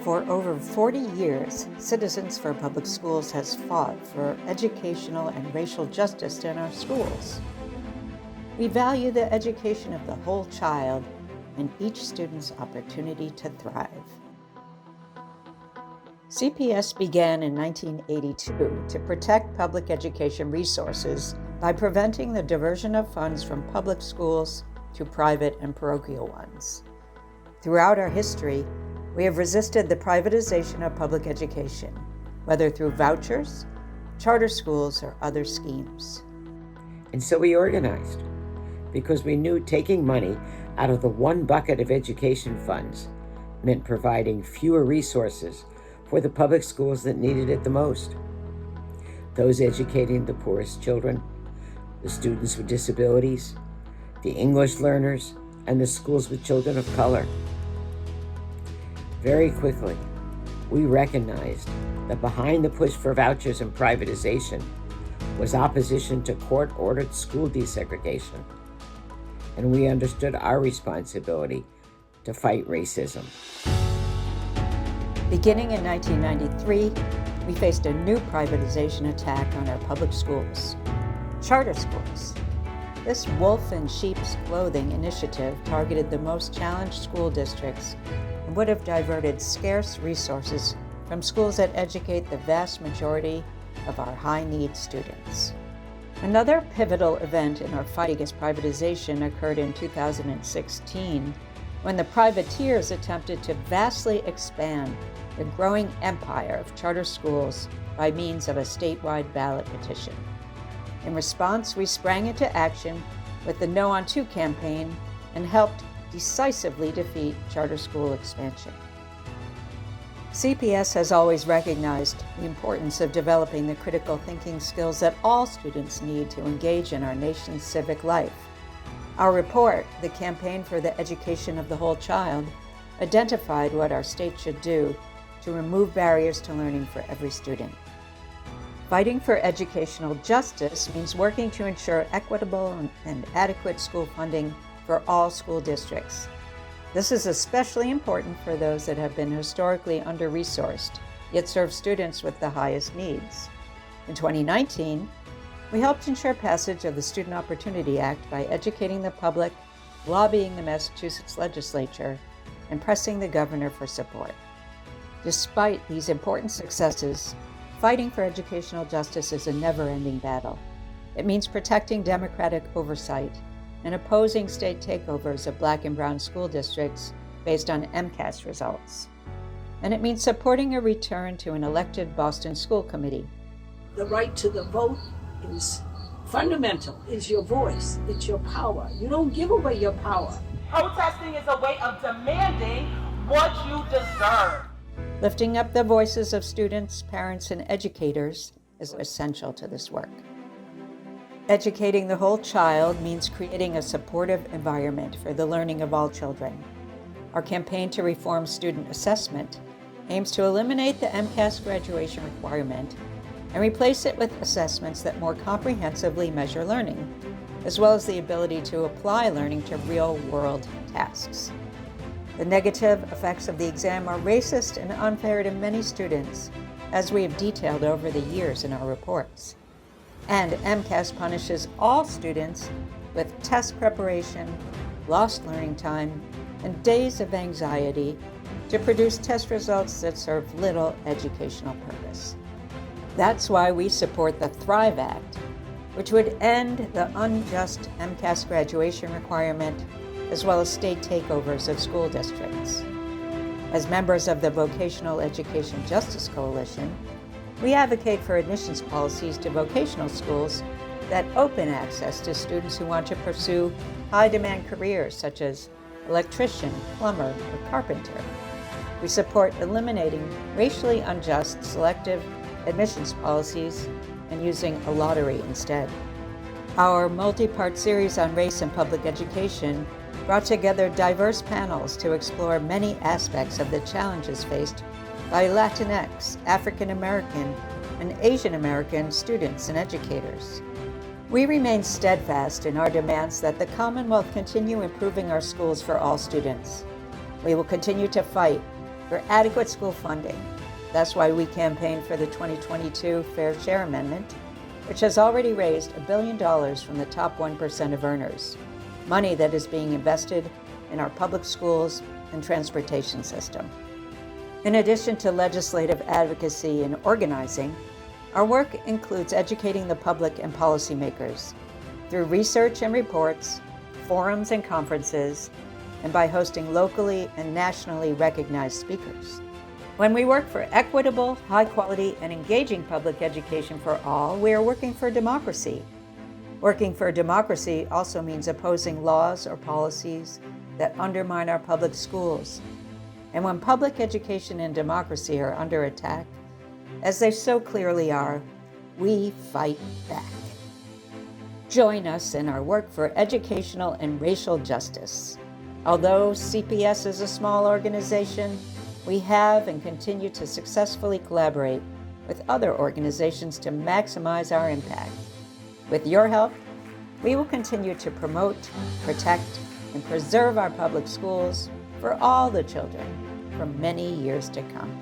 For over 40 years, Citizens for Public Schools has fought for educational and racial justice in our schools. We value the education of the whole child and each student's opportunity to thrive. CPS began in 1982 to protect public education resources by preventing the diversion of funds from public schools to private and parochial ones. Throughout our history, we have resisted the privatization of public education, whether through vouchers, charter schools, or other schemes. And so we organized, because we knew taking money out of the one bucket of education funds meant providing fewer resources for the public schools that needed it the most. Those educating the poorest children, the students with disabilities, the English learners, and the schools with children of color. Very quickly, we recognized that behind the push for vouchers and privatization was opposition to court-ordered school desegregation, and we understood our responsibility to fight racism. Beginning in 1993, we faced a new privatization attack on our public schools: charter schools. This wolf in sheep's clothing initiative targeted the most challenged school districts and would have diverted scarce resources from schools that educate the vast majority of our high-need students. Another pivotal event in our fight against privatization occurred in 2016, when the privateers attempted to vastly expand the growing empire of charter schools by means of a statewide ballot petition. In response, we sprang into action with the No on 2 campaign and helped decisively defeat charter school expansion. CPS has always recognized the importance of developing the critical thinking skills that all students need to engage in our nation's civic life. Our report, The Campaign for the Education of the Whole Child, identified what our state should do to remove barriers to learning for every student. Fighting for educational justice means working to ensure equitable and adequate school funding for all school districts. This is especially important for those that have been historically under-resourced, yet serve students with the highest needs. In 2019, we helped ensure passage of the Student Opportunity Act by educating the public, lobbying the Massachusetts legislature, and pressing the governor for support. Despite these important successes, fighting for educational justice is a never-ending battle. It means protecting democratic oversight and opposing state takeovers of Black and brown school districts based on MCAS results. And it means supporting a return to an elected Boston School Committee. The right to the vote is fundamental. It's your voice. It's your power. You don't give away your power. Protesting is a way of demanding what you deserve. Lifting up the voices of students, parents, and educators is essential to this work. Educating the whole child means creating a supportive environment for the learning of all children. Our campaign to reform student assessment aims to eliminate the MCAS graduation requirement and replace it with assessments that more comprehensively measure learning, as well as the ability to apply learning to real-world tasks. The negative effects of the exam are racist and unfair to many students, as we have detailed over the years in our reports. And MCAS punishes all students with test preparation, lost learning time, and days of anxiety to produce test results that serve little educational purpose. That's why we support the Thrive Act, which would end the unjust MCAS graduation requirement, as well as state takeovers of school districts. As members of the Vocational Education Justice Coalition, we advocate for admissions policies to vocational schools that open access to students who want to pursue high-demand careers such as electrician, plumber, or carpenter. We support eliminating racially unjust selective admissions policies and using a lottery instead. Our multi-part series on race and public education brought together diverse panels to explore many aspects of the challenges faced by Latinx, African American, and Asian American students and educators. We remain steadfast in our demands that the Commonwealth continue improving our schools for all students. We will continue to fight for adequate school funding. That's why we campaigned for the 2022 Fair Share Amendment, which has already raised $1 billion from the top 1% of earners, money that is being invested in our public schools and transportation system. In addition to legislative advocacy and organizing, our work includes educating the public and policymakers through research and reports, forums and conferences, and by hosting locally and nationally recognized speakers. When we work for equitable, high-quality, and engaging public education for all, we are working for democracy. Working for democracy also means opposing laws or policies that undermine our public schools. And when public education and democracy are under attack, as they so clearly are, we fight back. Join us in our work for educational and racial justice. Although CPS is a small organization, we have and continue to successfully collaborate with other organizations to maximize our impact. With your help, we will continue to promote, protect, and preserve our public schools for all the children for many years to come.